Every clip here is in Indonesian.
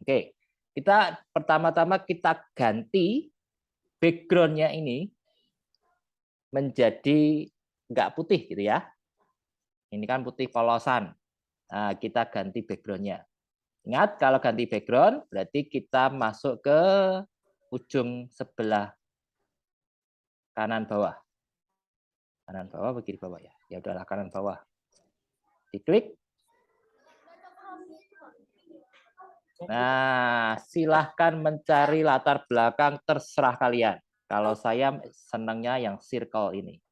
Oke, kita pertama-tama kita ganti background-nya ini menjadi nggak putih gitu ya. Ini kan putih polosan. Nah, kita ganti background-nya. Ingat, kalau ganti background berarti kita masuk ke ujung sebelah kanan bawah. Kanan bawah, kiri bawah ya. Ya udahlah, kanan bawah. Diklik. Nah, silahkan mencari latar belakang terserah kalian. Kalau saya senangnya yang circle ini.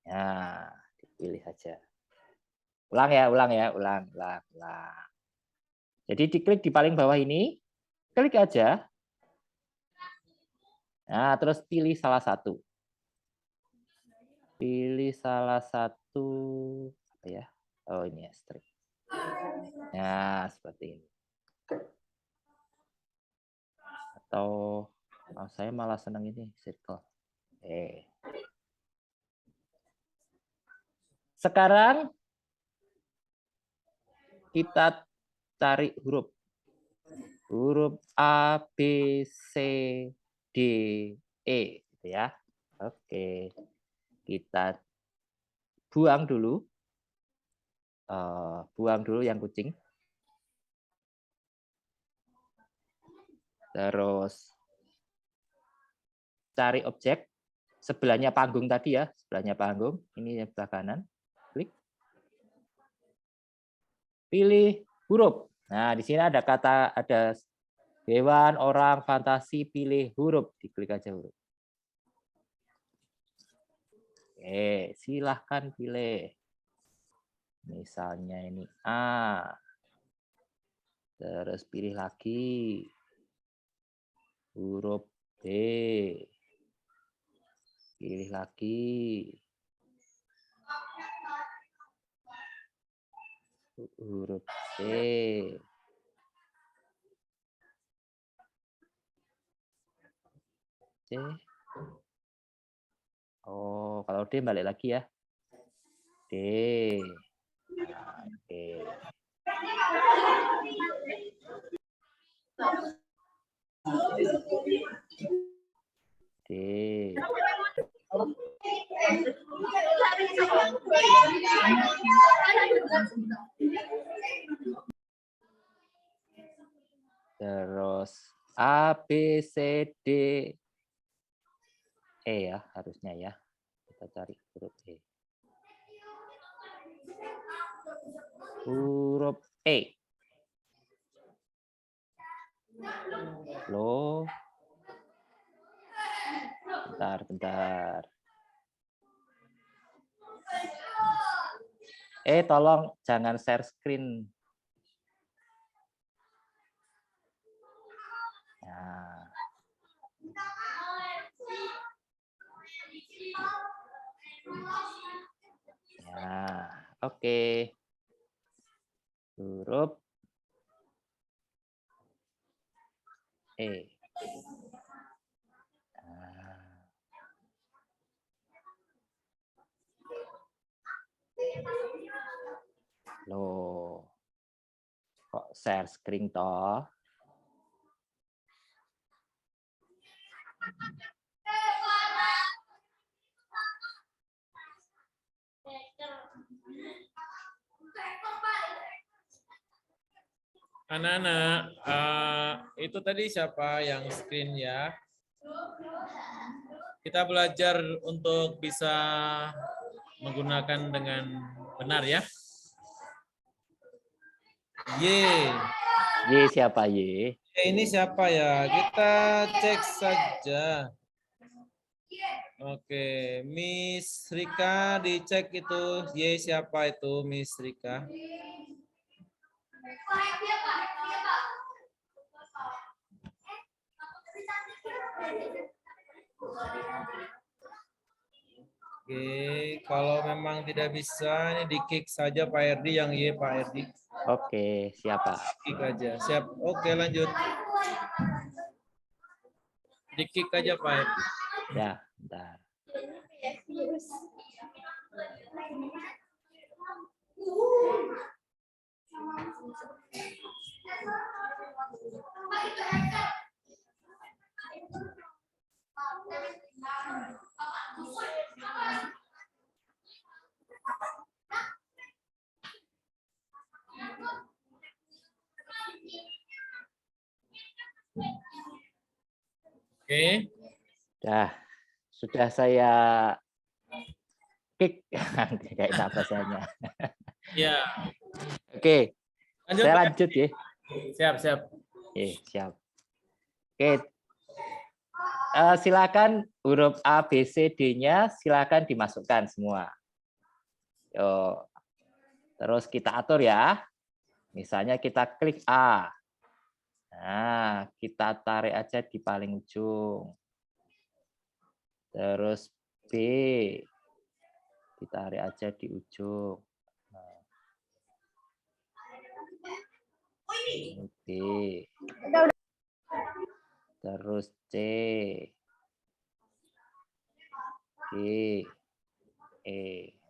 Nah, dipilih saja. Ulang ya, ulang. Jadi diklik di paling bawah ini, klik aja. Nah, terus pilih salah satu. Pilih salah satu apa ya? Oh, ini ya, strip. Nah, seperti ini. Atau saya malah senang ini circle. Sekarang kita cari huruf A, B, C, D, E, gitu ya. Oke, kita buang dulu yang kucing. Terus cari objek sebelahnya panggung tadi ya, sebelahnya panggung. Ini yang sebelah kanan. Klik. Pilih huruf. Nah, di sini ada hewan, orang, fantasi, pilih huruf. Diklik aja huruf. Oke, silahkan pilih. Misalnya ini A. Terus pilih lagi. Huruf B. Pilih lagi. Huruf C. C. Oh, kalau D balik lagi ya. D. Nah, oke. D. Terus A, B, C, D, E ya, harusnya ya. Kita cari huruf E. Huruf E. Loh. Bentar. Tolong jangan share screen. Nah. Ya, oke. Huruf E. Loh. Kok share screen toh? Anak-anak, itu tadi siapa yang screen ya? Kita belajar untuk bisa menggunakan dengan benar ya. Y. Y siapa Y? Ini siapa ya? Kita cek saja. Oke, Miss Rika dicek itu. Y siapa itu Miss Rika? Oke, kalau memang tidak bisa, ini di-kick saja Pak Erdi yang Y, Pak Erdi. Oke, siapa? Kick aja, siap. Oke, lanjut. Di-kick aja Pak Erdi. Ya, bentar. Oke. Sudah saya klik. Kayak enak bahasanya. Ya. Oke, Lanjut, saya Pak. lanjut ya. Siap, siap. Oke, siap. Oke, silakan huruf A, B, C, D-nya silakan dimasukkan semua. Yo. Terus kita atur ya. Misalnya kita klik A. Nah, kita tarik aja di paling ujung. Terus B. Ditarik aja di ujung. Nah. Ini B. Terus C. G. E.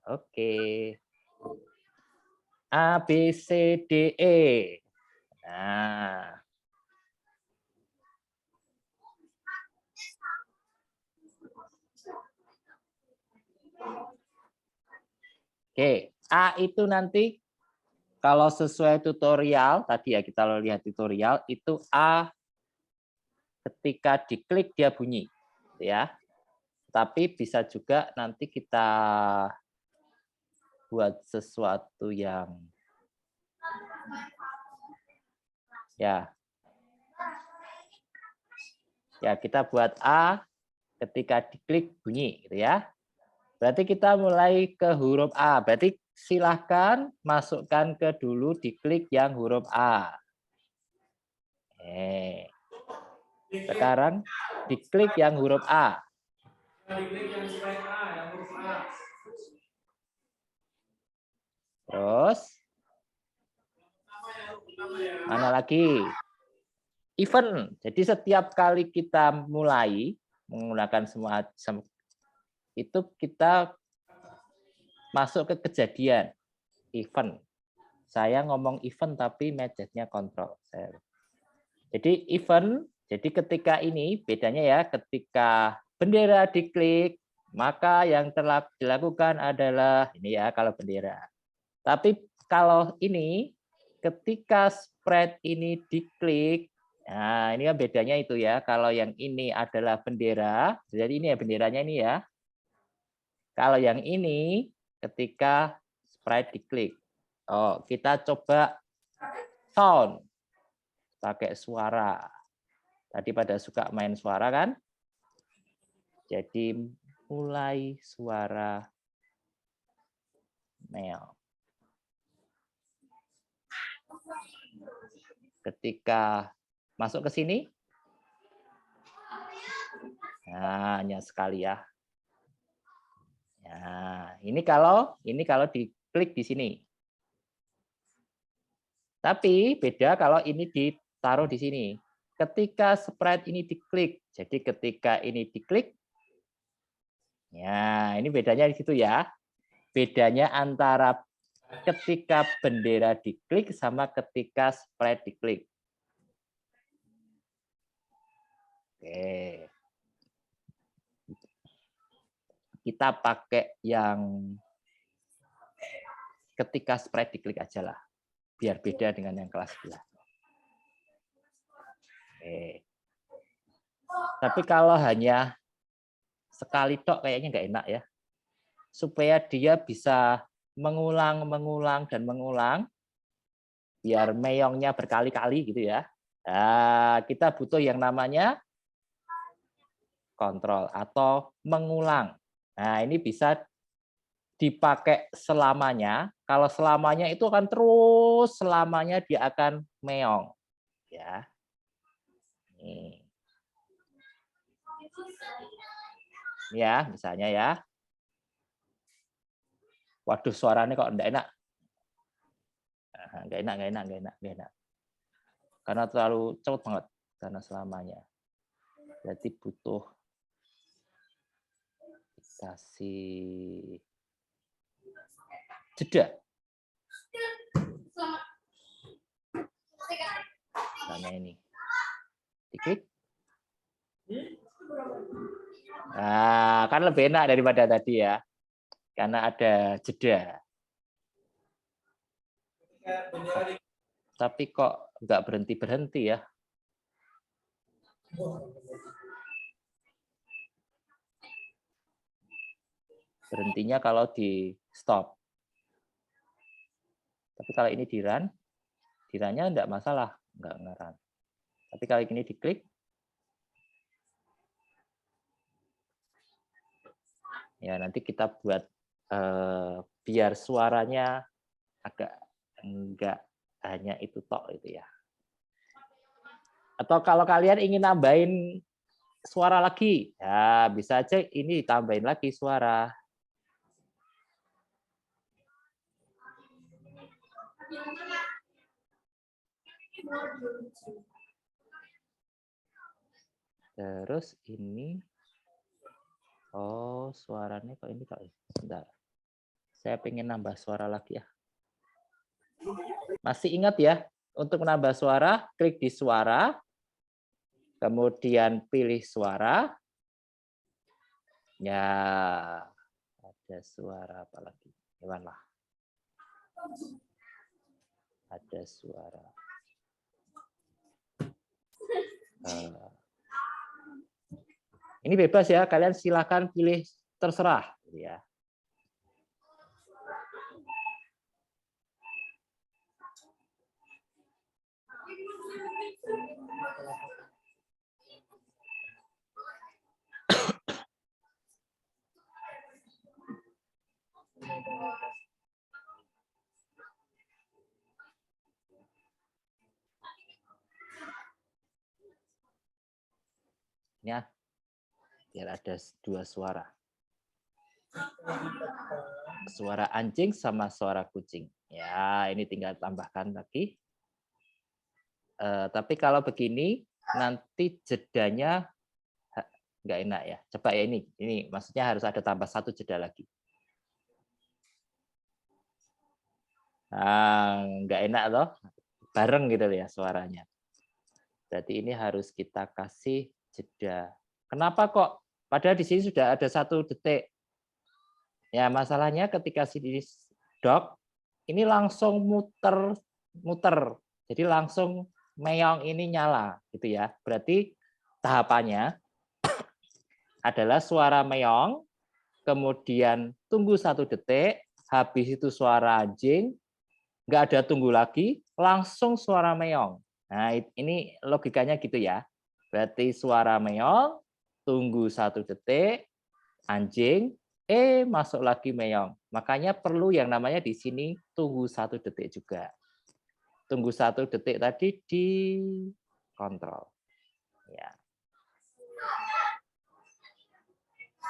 Oke. A, B, C, D, E. Nah. Oke, A itu nanti kalau sesuai tutorial, tadi ya kita lihat tutorial, itu A ketika diklik dia bunyi. Ya. Tapi bisa juga nanti kita buat sesuatu yang ya kita buat A ketika diklik bunyi gitu ya. Berarti kita mulai ke huruf A. Berarti silahkan masukkan ke dulu diklik yang huruf A. Sekarang diklik yang huruf A. Terus mana lagi? Event. Jadi setiap kali kita mulai menggunakan semua itu kita masuk ke kejadian event. Saya ngomong event tapi mejanya kontrol. Jadi event, jadi ketika ini bedanya ya, ketika bendera diklik, maka yang telah dilakukan adalah ini ya kalau bendera. Tapi kalau ini ketika spread ini diklik, nah ini kan bedanya itu ya. Kalau yang ini adalah bendera, jadi ini ya benderanya ini ya. Kalau yang ini ketika sprite diklik. Oh, kita coba sound pakai suara. Tadi pada suka main suara kan? Jadi mulai suara Mel. Ketika masuk ke sini, nah, hanya sekali ya. Nah, ini kalau diklik di sini. Tapi beda kalau ini ditaruh di sini. Ketika sprite ini diklik, jadi ketika ini diklik, ya ini bedanya di situ ya. Bedanya antara ketika bendera diklik sama ketika sprite diklik. Oke. Kita pakai yang ketika sprite diklik aja lah. Biar beda dengan yang kelas sebelah. Oke. Tapi kalau hanya sekali tok kayaknya nggak enak ya. Supaya dia bisa mengulang, dan mengulang, biar meongnya berkali-kali gitu ya. Nah, kita butuh yang namanya kontrol atau mengulang. Nah, ini bisa dipakai selamanya. Kalau selamanya itu akan terus selamanya dia akan meong. Ya. Nih. Ya, misalnya ya. Waduh, suaranya kok enggak enak. Enggak enak. Karena terlalu cepet banget karena selamanya. Berarti butuh kasih jeda. Misalnya ini. Diklik. Nah, kan lebih enak daripada tadi ya. Karena ada jeda. Tapi kok nggak berhenti-berhenti ya? Berhentinya kalau di stop. Tapi kalau ini di run, di run-nya enggak masalah, enggak nge-run. Tapi kalau ini diklik, ya nanti kita buat biar suaranya agak enggak hanya itu tok itu ya. Atau kalau kalian ingin nambahin suara lagi, ya bisa aja ini tambahin lagi suara. Terus ini, oh suaranya kok ini kok, bentar. Saya pengen nambah suara lagi ya. Masih ingat ya, untuk menambah suara, klik di suara, kemudian pilih suara. Ya, ada suara apa lagi? Hewan lah. Ada suara. Ini bebas ya, kalian silakan pilih terserah. Ya. Ya, biar ada dua suara. Suara anjing sama suara kucing. Ya, ini tinggal tambahkan lagi. Tapi kalau begini, nanti jedanya nggak enak ya. Coba ya ini maksudnya harus ada tambah satu jeda lagi. Nah, nggak enak loh, bareng gitu ya suaranya. Berarti ini harus kita kasih jeda. Kenapa kok? Padahal di sini sudah ada 1 detik. Ya masalahnya ketika sini stop, ini langsung muter. Jadi langsung meong ini nyala, gitu ya. Berarti tahapannya adalah suara meong, kemudian tunggu 1 detik, habis itu suara anjing, nggak ada tunggu lagi, langsung suara meong. Nah, ini logikanya gitu ya. Berarti suara meong, tunggu 1 detik, anjing, masuk lagi meong. Makanya perlu yang namanya di sini tunggu 1 detik juga. Tunggu 1 detik tadi di kontrol. Ya.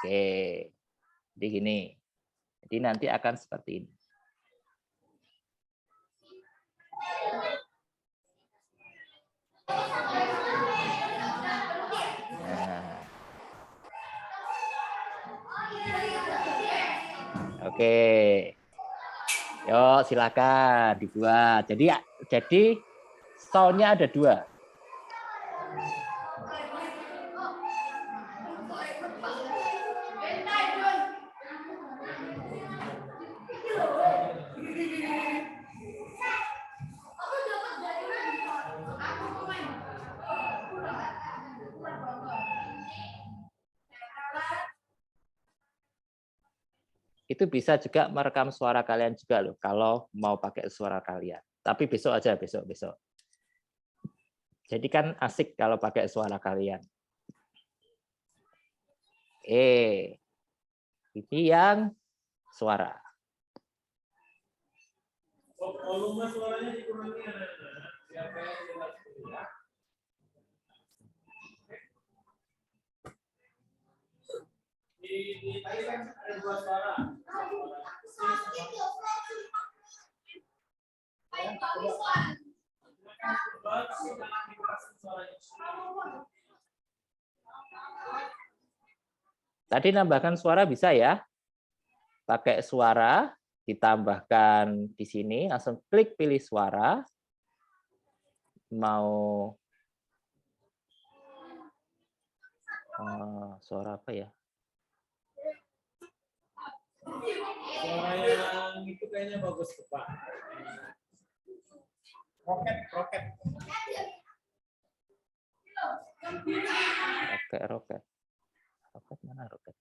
Oke. Jadi gini. Jadi nanti akan seperti ini. Oke. Yuk, silakan dibuat. Jadi sound-nya ada 2. Itu bisa juga merekam suara kalian juga loh, kalau mau pakai suara kalian. Tapi besok aja, besok. Jadi kan asik kalau pakai suara kalian. Ini yang suara. Volume suaranya dikurangi. Di tadi kan ada 2 suara. Tadi nambahkan suara bisa ya. Pakai suara, ditambahkan di sini, langsung klik pilih suara. Mau suara apa ya? Suara yang itu kayaknya bagus tuh, Pak. Roket. Roket. Roket mana roket?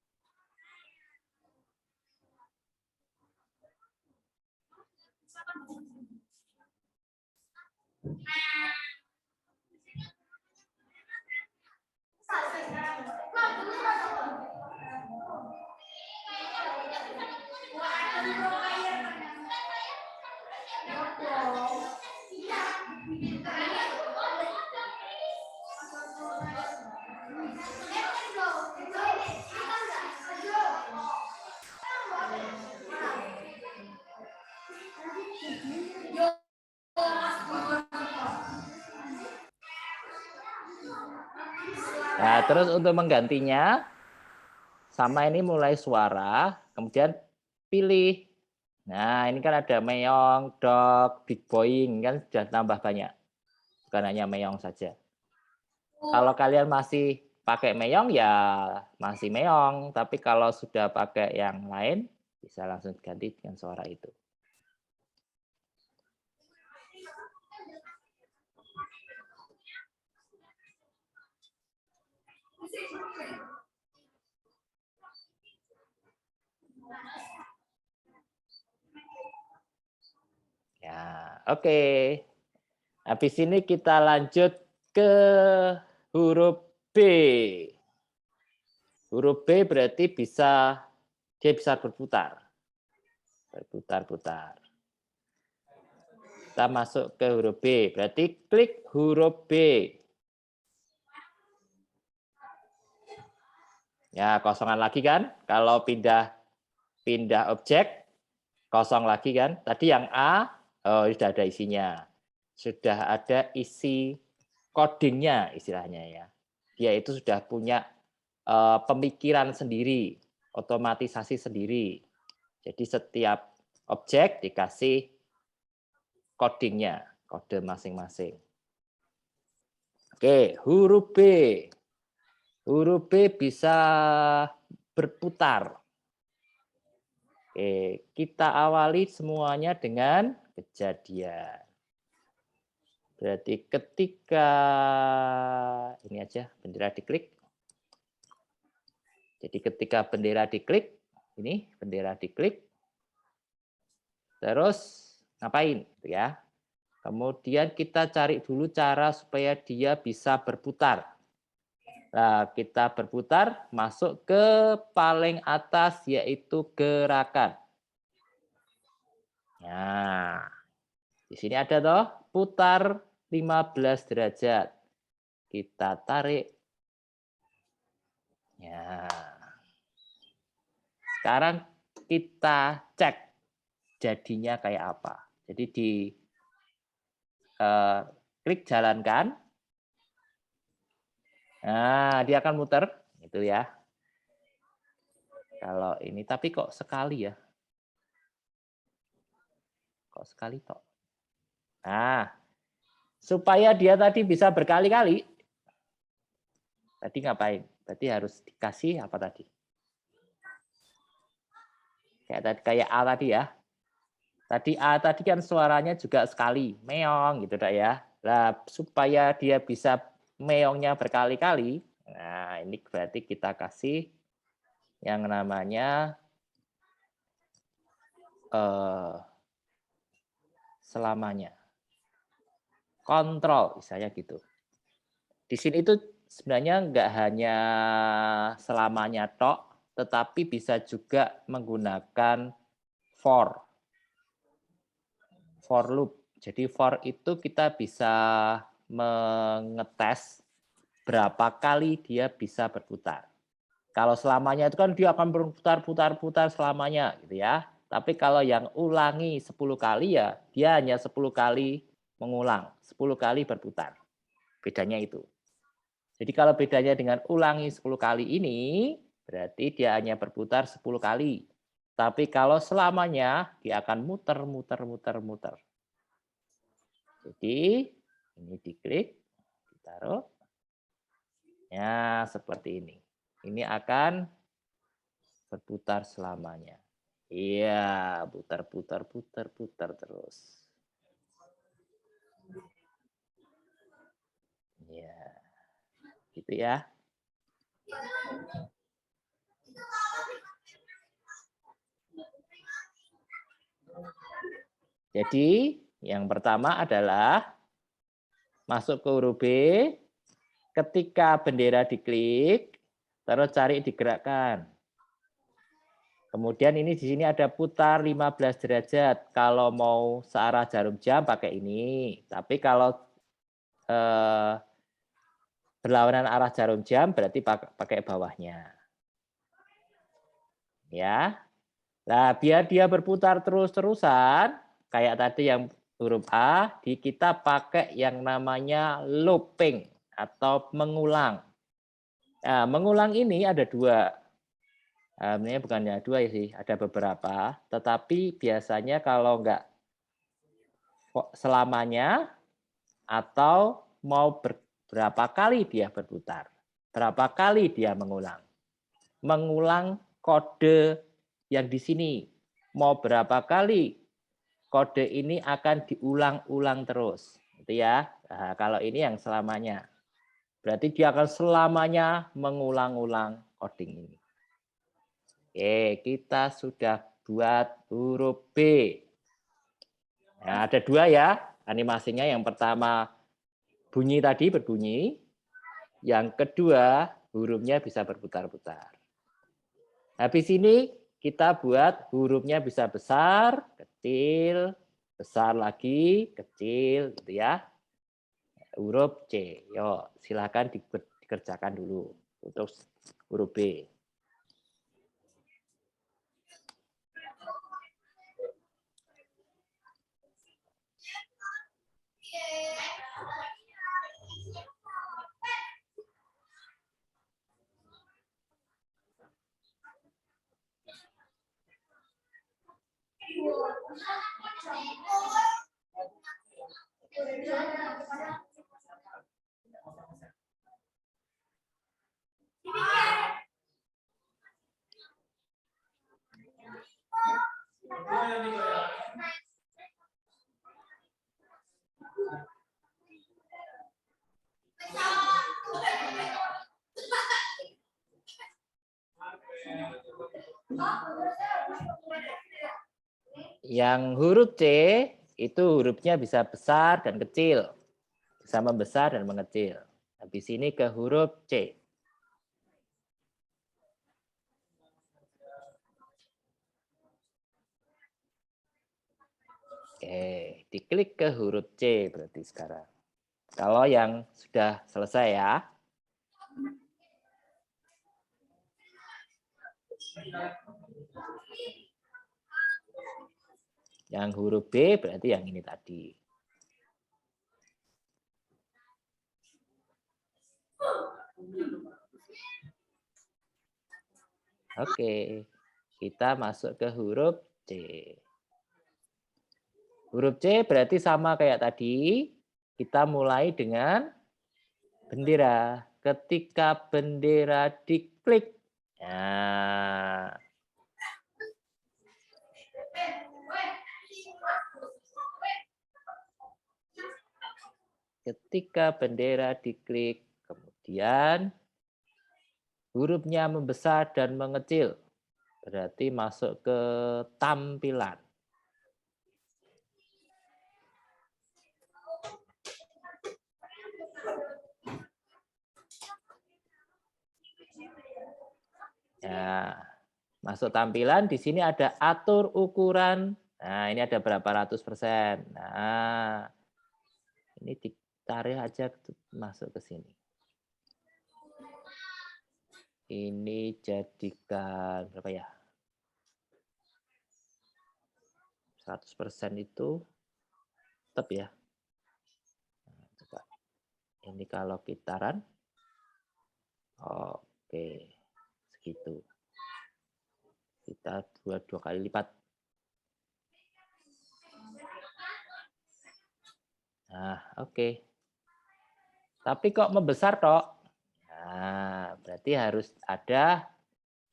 Nah, terus untuk menggantinya, sama ini mulai suara, kemudian pilih. Nah, ini kan ada meong, dog, big boing, kan sudah tambah banyak. Bukan hanya meong saja. Kalau kalian masih pakai meong, ya masih meong. Tapi kalau sudah pakai yang lain, bisa langsung ganti dengan suara itu. Ya, oke. Habis ini kita lanjut ke huruf B. Huruf B berarti dia bisa berputar. Berputar-putar. Kita masuk ke huruf B. Berarti klik huruf B. Ya, kosongan lagi kan? Kalau pindah objek, kosong lagi kan? Tadi yang A, oh sudah ada isinya. Sudah ada isi codingnya istilahnya ya. Dia itu sudah punya pemikiran sendiri, otomatisasi sendiri. Jadi setiap objek dikasih codingnya, kode masing-masing. Oke, huruf B. Huruf B bisa berputar. Oke, kita awali semuanya dengan kejadian. Berarti ketika ini aja bendera diklik. Jadi ketika bendera diklik, ini bendera diklik, terus ngapain gitu ya. Kemudian kita cari dulu cara supaya dia bisa berputar. Nah, kita berputar masuk ke paling atas yaitu gerakan. Nah, di sini ada toh putar 15 derajat. Kita tarik. Ya. Sekarang kita cek jadinya kayak apa. Jadi di klik jalankan. Nah, dia akan muter gitu ya. Kalau ini tapi kok sekali ya? Kok sekali kok? Nah, supaya dia tadi bisa berkali-kali. Tadi ngapain? Tadi harus dikasih apa tadi? Kayak A tadi ya. Tadi A tadi kan suaranya juga sekali, meong gitu ya. Nah, supaya dia bisa meongnya berkali-kali, nah ini berarti kita kasih yang namanya selamanya. Kontrol, misalnya gitu. Di sini itu sebenarnya nggak hanya selamanya tok, tetapi bisa juga menggunakan for loop. Jadi for itu kita bisa mengetes berapa kali dia bisa berputar. Kalau selamanya itu kan dia akan berputar-putar selamanya gitu ya. Tapi kalau yang ulangi 10 kali ya dia hanya 10 kali mengulang, 10 kali berputar. Bedanya itu. Jadi kalau bedanya dengan ulangi 10 kali ini berarti dia hanya berputar 10 kali. Tapi kalau selamanya dia akan muter. Jadi ini diklik, ditaruh. Ya, seperti ini. Ini akan berputar selamanya. Iya, putar terus. Iya. Gitu ya. Jadi, yang pertama adalah masuk ke huruf B, ketika bendera diklik, terus cari digerakkan. Kemudian ini di sini ada putar 15 derajat. Kalau mau searah jarum jam pakai ini. Tapi kalau berlawanan arah jarum jam berarti pakai bawahnya. Ya. Nah, biar dia berputar terus-terusan, kayak tadi yang huruf A, kita pakai yang namanya looping atau mengulang. Nah, mengulang ini ada dua. Sebenarnya bukannya dua sih, ada beberapa. Tetapi biasanya kalau enggak selamanya atau mau berapa kali dia berputar. Berapa kali dia mengulang. Mengulang kode yang di sini. Mau berapa kali kode ini akan diulang-ulang terus. Gitu ya. Nah, kalau ini yang selamanya. Berarti dia akan selamanya mengulang-ulang coding ini. Oke, kita sudah buat huruf B. Nah, ada dua ya animasinya. Yang pertama bunyi tadi berbunyi. Yang kedua hurufnya bisa berputar-putar. Habis ini kita buat hurufnya bisa besar, kecil, besar lagi, kecil, gitu ya. Huruf C. Yuk, silakan dikerjakan dulu untuk huruf B. Yang huruf C itu hurufnya bisa besar dan kecil. Bisa membesar dan mengecil. Habis ini ke huruf C. Oke, diklik ke huruf C berarti sekarang. Kalau yang sudah selesai ya. Yang huruf B berarti yang ini tadi. Oke, kita masuk ke huruf C. Huruf C berarti sama kayak tadi. Kita mulai dengan bendera. Ketika bendera diklik. Nah. Ketika bendera diklik, kemudian hurufnya membesar dan mengecil. Berarti masuk ke tampilan. Nah, masuk tampilan, di sini ada atur ukuran. Nah, ini ada berapa ratus persen. Nah, ini ditarik aja masuk ke sini. Ini jadikan berapa ya? 100% itu tetap ya. Nah, coba. Ini kalau kita run. Oke. Segitu. Kita buat 2 kali lipat. Nah, oke. Tapi kok membesar, Tok? Nah, berarti harus ada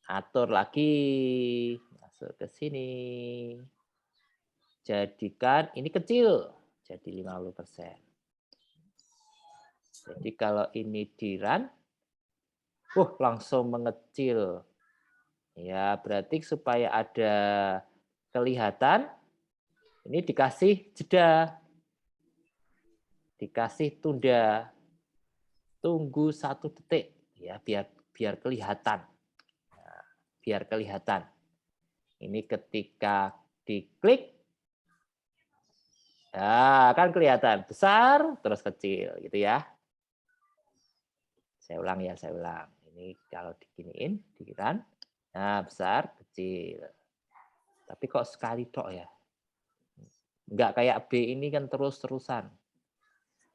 atur lagi. Masuk ke sini. Jadikan ini kecil. Jadi 50%. Jadi kalau ini di-run, langsung mengecil. Ya, berarti supaya ada kelihatan, ini dikasih jeda. Dikasih tunda. Tunggu 1 detik ya biar kelihatan. Nah, biar kelihatan. Ini ketika diklik, nah, kan kelihatan besar terus kecil gitu ya. Saya ulang ya, saya ulang. Ini kalau diginiin, dikiran, nah besar, kecil. Tapi kok sekali tok ya? Enggak kayak B ini kan terus-terusan.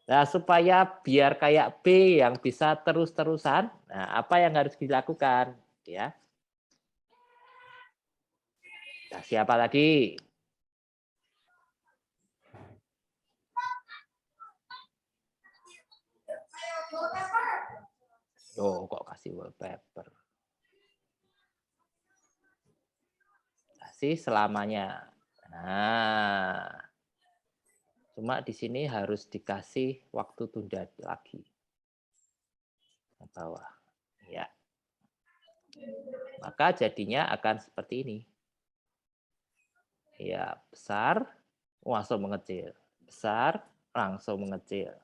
Nah, supaya biar kayak B yang bisa terus-terusan, nah apa yang harus dilakukan? Ya. Nah, siapa lagi? Oh, kok kasih wallpaper? Kasih selamanya. Nah, cuma di sini harus dikasih waktu tunda lagi. Ke bawah. Ya. Maka jadinya akan seperti ini. Ya, besar, langsung mengecil. Besar, langsung mengecil.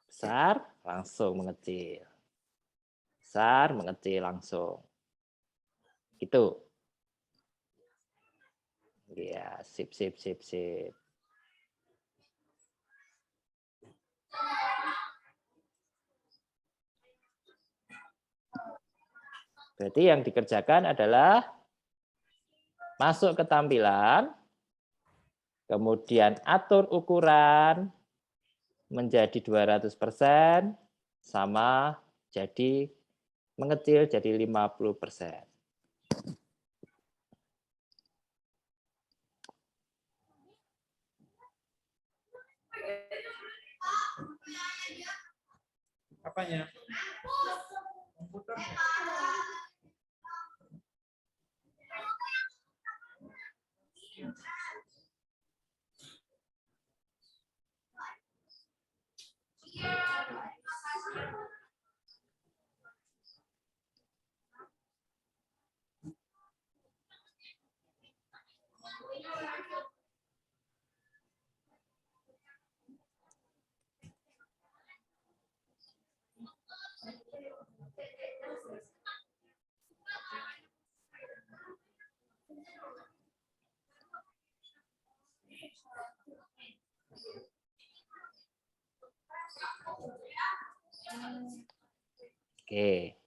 Besar, langsung mengecil. Besar, mengecil langsung. Itu. Ya, sip, sip, sip, sip. Berarti yang dikerjakan adalah masuk ke tampilan, kemudian atur ukuran menjadi 200%, sama jadi mengecil jadi 50%. Apanya? Komputernya. Oke.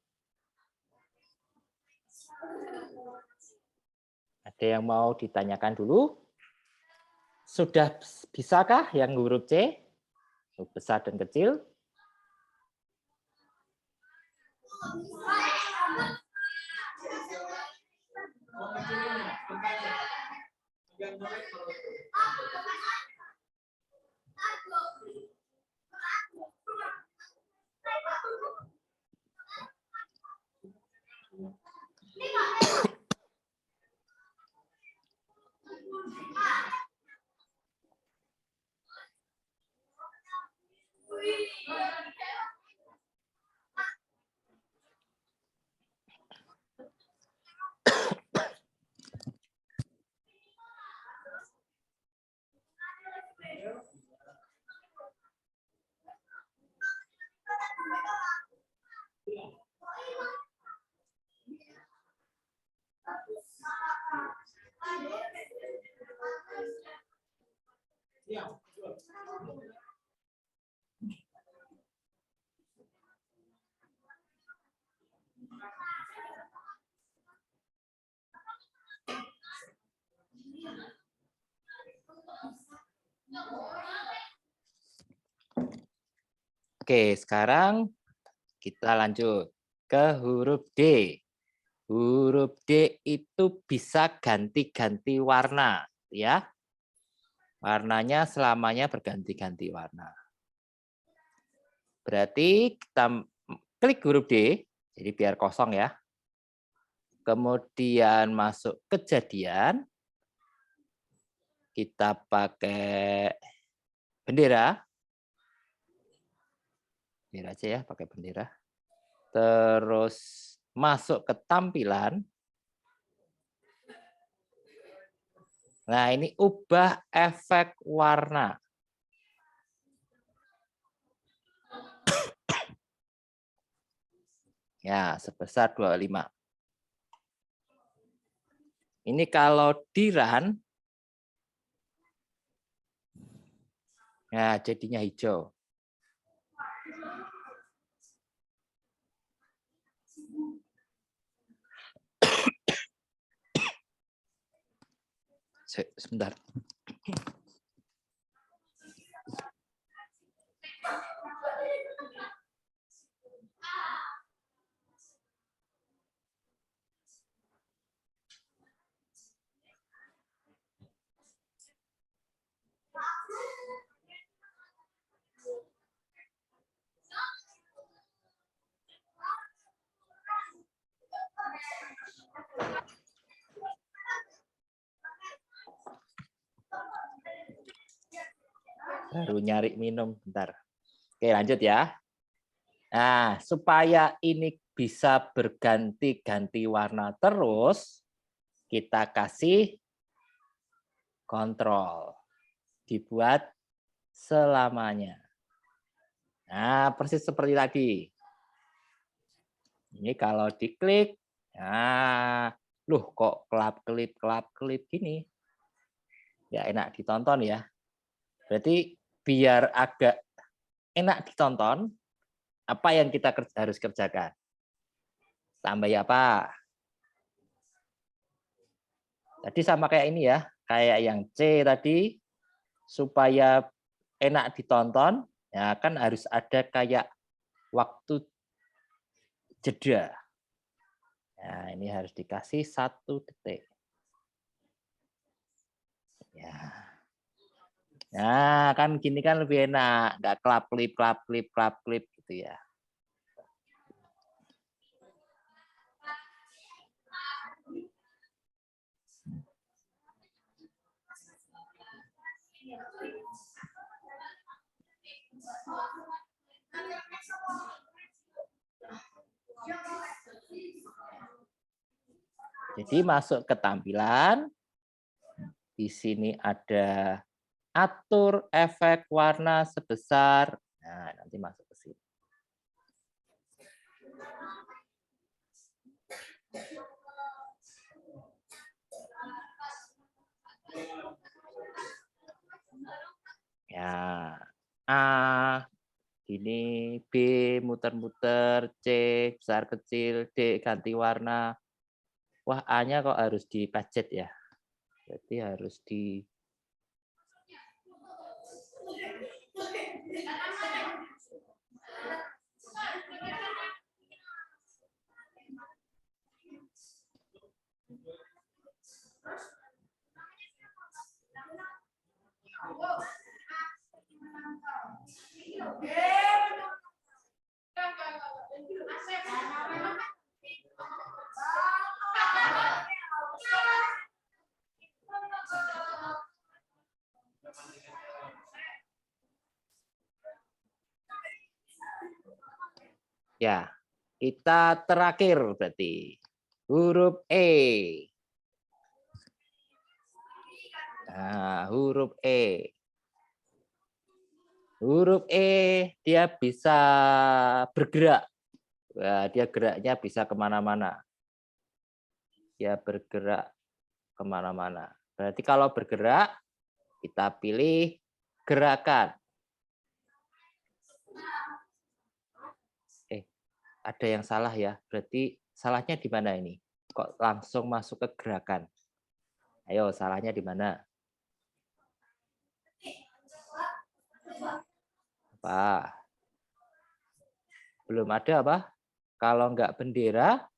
Ada yang mau ditanyakan dulu? Sudah bisakah yang huruf C? Huruf besar dan kecil? Oke, sekarang kita lanjut ke huruf D. Huruf D itu bisa ganti-ganti warna, ya. Warnanya selamanya berganti-ganti warna. Berarti kita klik huruf D, jadi biar kosong ya. Kemudian masuk kejadian, kita pakai bendera. Bendera aja ya, pakai bendera. Terus masuk ke tampilan. Nah, ini ubah efek warna. Ya, sebesar 25. Ini kalau di run, ya jadinya hijau. Sebentar. Baru nyari minum, bentar. Oke, lanjut ya. Nah, supaya ini bisa berganti-ganti warna terus, kita kasih kontrol. Dibuat selamanya. Nah, persis seperti tadi. Ini kalau diklik, nah, loh kok kelap-kelip gini. Ya enak ditonton ya. Berarti biar agak enak ditonton, apa yang kita harus kerjakan? Tambah apa? Tadi sama kayak ini ya, kayak yang C tadi, supaya enak ditonton, ya kan harus ada kayak waktu jeda. Nah, ini harus dikasih 1 detik. Ya. Nah, kan gini kan lebih enak, nggak klap-klip gitu ya. Jadi masuk ke tampilan, di sini ada atur efek warna sebesar, nah nanti masuk ke sini. Ya, A, ini B, muter-muter, C, besar kecil, D, ganti warna. Wah, A-nya kok harus dipajet ya? Berarti harus di... Ya, kita terakhir berarti. Huruf E. Nah, huruf E. Huruf E, dia bisa bergerak. Nah, dia geraknya bisa kemana-mana. Dia bergerak kemana-mana. Berarti kalau bergerak, kita pilih gerakan. Ada yang salah ya. Berarti salahnya di mana ini? Kok langsung masuk ke gerakan? Ayo, salahnya di mana? Apa? Belum ada apa? Kalau nggak bendera,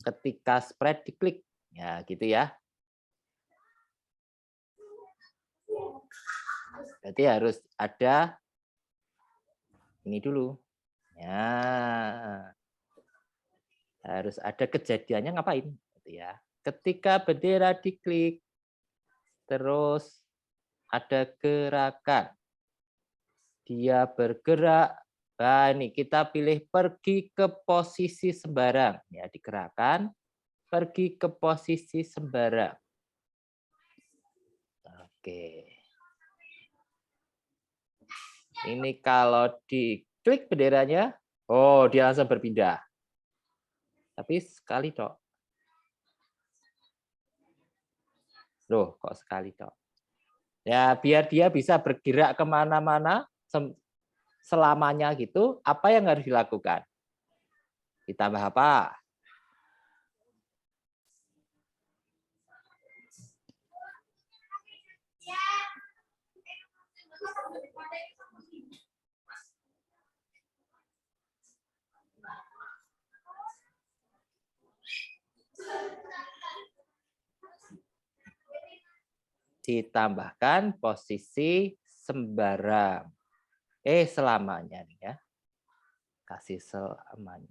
ketika spread diklik. Ya, gitu ya. Berarti harus ada ini dulu. Ya. Harus ada kejadiannya ngapain gitu ya. Ketika bendera diklik, terus ada gerakan. Dia bergerak. Nah, ini kita pilih pergi ke posisi sembarang. Ya, digerakkan, pergi ke posisi sembarang. Oke. Ini kalau diklik benderanya, oh dia langsung berpindah. Tapi sekali dok. Loh, kok sekali dok? Ya, biar dia bisa bergerak kemana-mana selamanya gitu, apa yang harus dilakukan? Ditambah apa? Ditambahkan posisi sembarang. Selamanya nih ya. Kasih selamanya.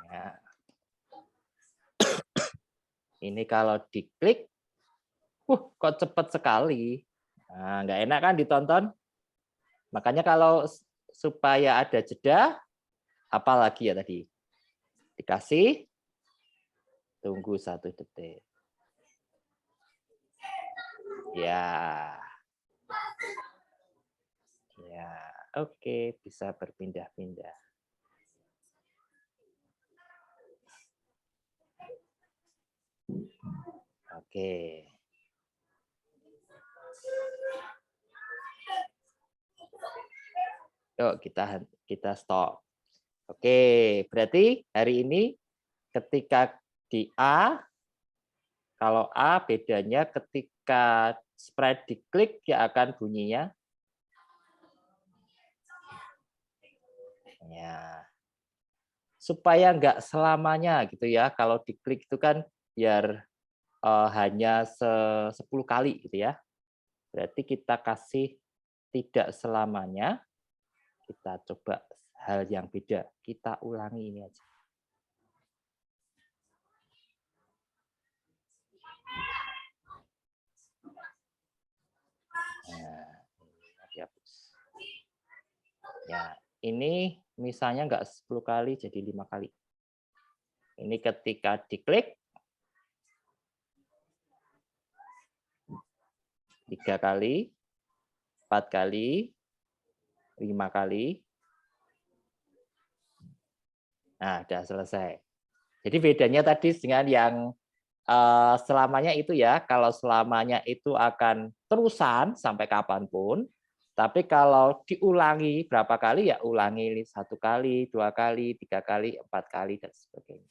Ya. Ini kalau diklik, kok cepat sekali. Nah, nggak enak kan ditonton? Makanya kalau supaya ada jeda, apalagi ya tadi? Dikasih, tunggu 1 detik. Ya. Ya, oke, bisa berpindah-pindah. Oke. Yuk kita stop. Oke, berarti hari ini ketika di A, kalau A bedanya ketika spread diklik dia akan bunyinya. Ya. Supaya nggak selamanya gitu ya, kalau diklik itu kan biar hanya 10 kali gitu ya. Berarti kita kasih tidak selamanya, kita coba hal yang beda, kita ulangi ini aja. Nah, dihapus. Ya, ini misalnya nggak 10 kali jadi 5 kali. Ini ketika diklik 3 kali, 4 kali, 5 kali. Nah, udah selesai. Jadi bedanya tadi dengan yang selamanya itu ya, kalau selamanya itu akan terusan sampai kapanpun, tapi kalau diulangi berapa kali ya ulangi 1 kali, 2 kali, 3 kali, 4 kali dan sebagainya.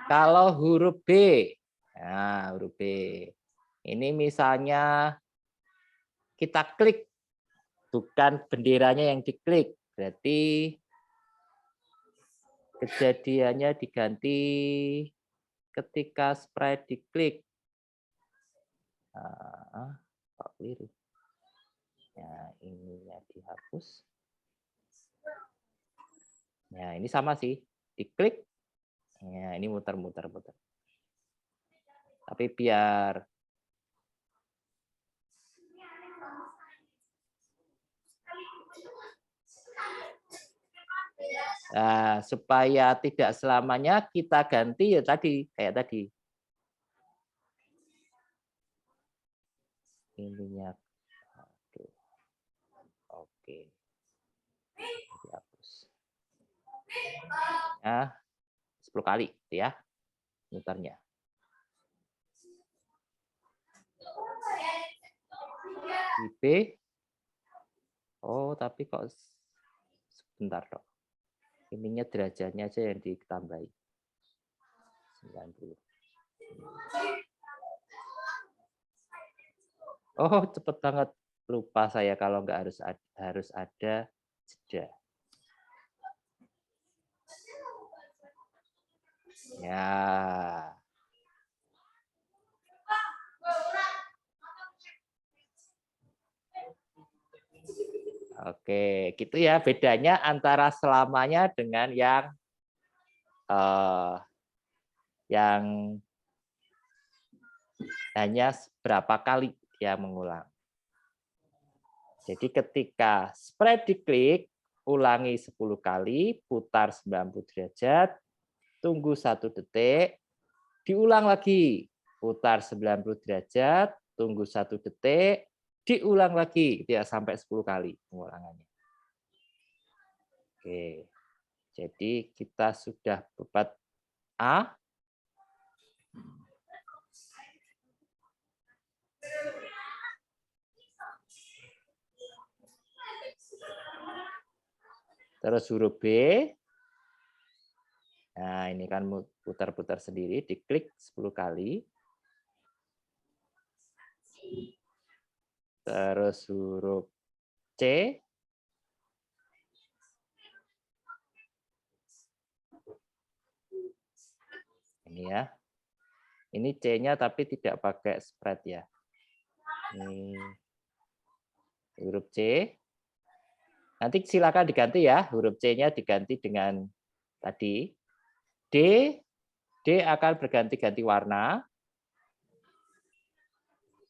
Kalau huruf B, nah huruf B, ini misalnya kita klik, bukan benderanya yang diklik, berarti kejadiannya diganti ketika sprite diklik. Kok keliru? Ya, ininya dihapus. Ya, ini sama sih, diklik. Ya, ini muter-muter. Tapi biar supaya tidak selamanya kita ganti ya tadi, kayak tadi. Ininya. Oke. Dihapus. Ya, 10 kali gitu ya muternya. Di B. Oh, tapi kok sebentar dong. Ininya derajatnya aja yang ditambahi. 90. Oh, cepet banget. Lupa saya kalau nggak harus ada jeda. Ya. Oke, gitu ya bedanya antara selamanya dengan yang hanya berapa kali dia mengulang. Jadi ketika spread diklik, ulangi 10 kali, putar 90 derajat, tunggu 1 detik, diulang lagi, putar 90 derajat, tunggu 1 detik, diulang lagi, ya sampai 10 kali pengulangannya. Oke, jadi kita sudah bebat A. Terus huruf B. Nah, ini kan putar-putar sendiri, diklik 10 kali. Terus huruf C. Ini ya. Ini C-nya tapi tidak pakai spread ya. Ini huruf C. Nanti silakan diganti ya, huruf C-nya diganti dengan tadi. D akan berganti-ganti warna.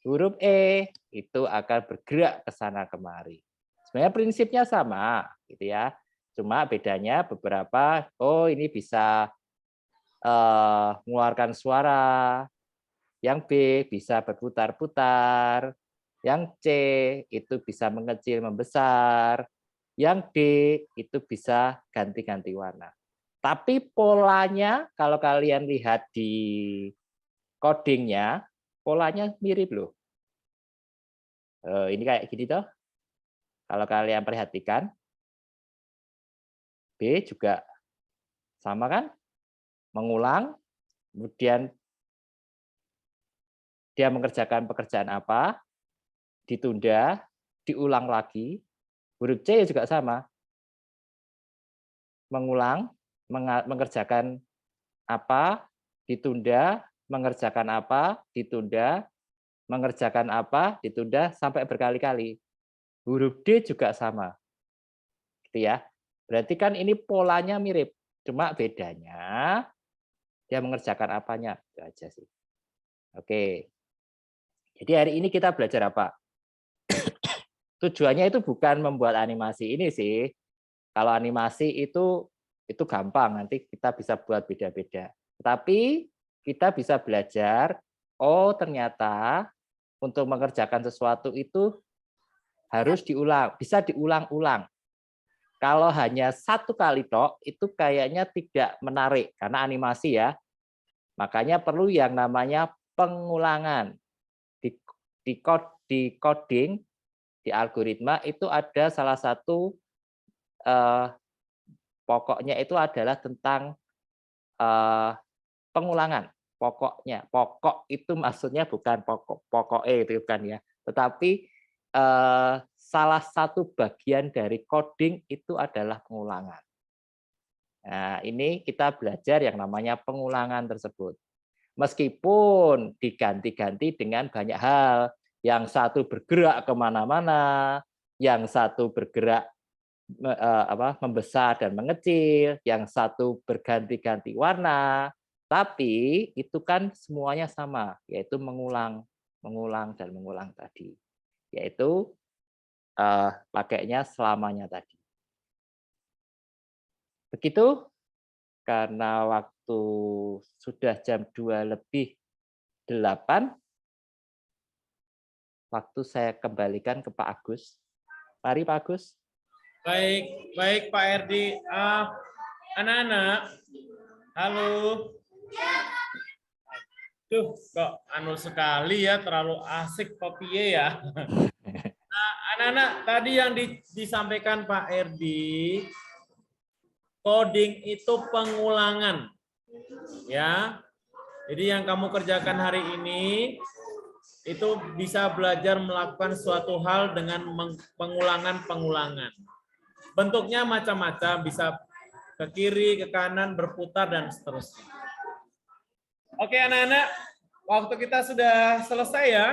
Huruf E itu akan bergerak ke sana kemari. Sebenarnya prinsipnya sama, gitu ya. Cuma bedanya beberapa, oh ini bisa mengeluarkan suara, yang B bisa berputar-putar, yang C itu bisa mengecil membesar, yang D itu bisa ganti-ganti warna. Tapi polanya kalau kalian lihat di codingnya, polanya mirip loh. Ini kayak gini toh. Kalau kalian perhatikan, B juga sama kan? Mengulang, kemudian dia mengerjakan pekerjaan apa, ditunda, diulang lagi. Huruf C juga sama. Mengulang, mengerjakan apa, ditunda, mengerjakan apa, ditunda, mengerjakan apa, ditunda, sampai berkali-kali. Huruf D juga sama. Gitu ya. Berarti kan ini polanya mirip. Cuma bedanya dia mengerjakan apanya. Itu aja sih. Oke. Jadi hari ini kita belajar apa? Tujuannya itu bukan membuat animasi ini sih. Kalau animasi itu gampang, nanti kita bisa buat beda-beda. Tapi kita bisa belajar, oh ternyata untuk mengerjakan sesuatu itu harus diulang, bisa diulang-ulang. Kalau hanya satu kali tok, itu kayaknya tidak menarik, karena animasi ya. Makanya perlu yang namanya pengulangan. Di coding, di algoritma itu ada salah satu pokoknya itu adalah tentang pengulangan. Pokoknya, pokok itu maksudnya bukan pokoknya itu kan ya, tetapi salah satu bagian dari coding itu adalah pengulangan. Nah, ini kita belajar yang namanya pengulangan tersebut. Meskipun diganti-ganti dengan banyak hal, yang satu bergerak kemana-mana, yang satu bergerak membesar dan mengecil, yang satu berganti-ganti warna, tapi itu kan semuanya sama, yaitu mengulang, dan mengulang tadi, yaitu pakainya selamanya tadi. Begitu, karena waktu sudah jam 2:08, waktu saya kembalikan ke Pak Agus. Mari Pak Agus. Baik Pak Erdi. Anak-anak, halo. Tuh, kok anu sekali ya, terlalu asik kopiye ya. Anak-anak, tadi yang disampaikan Pak Erdi, coding itu pengulangan. Ya. Jadi yang kamu kerjakan hari ini itu bisa belajar melakukan suatu hal dengan pengulangan-pengulangan. Bentuknya macam-macam, bisa ke kiri, ke kanan, berputar, dan seterusnya. Oke anak-anak, waktu kita sudah selesai ya.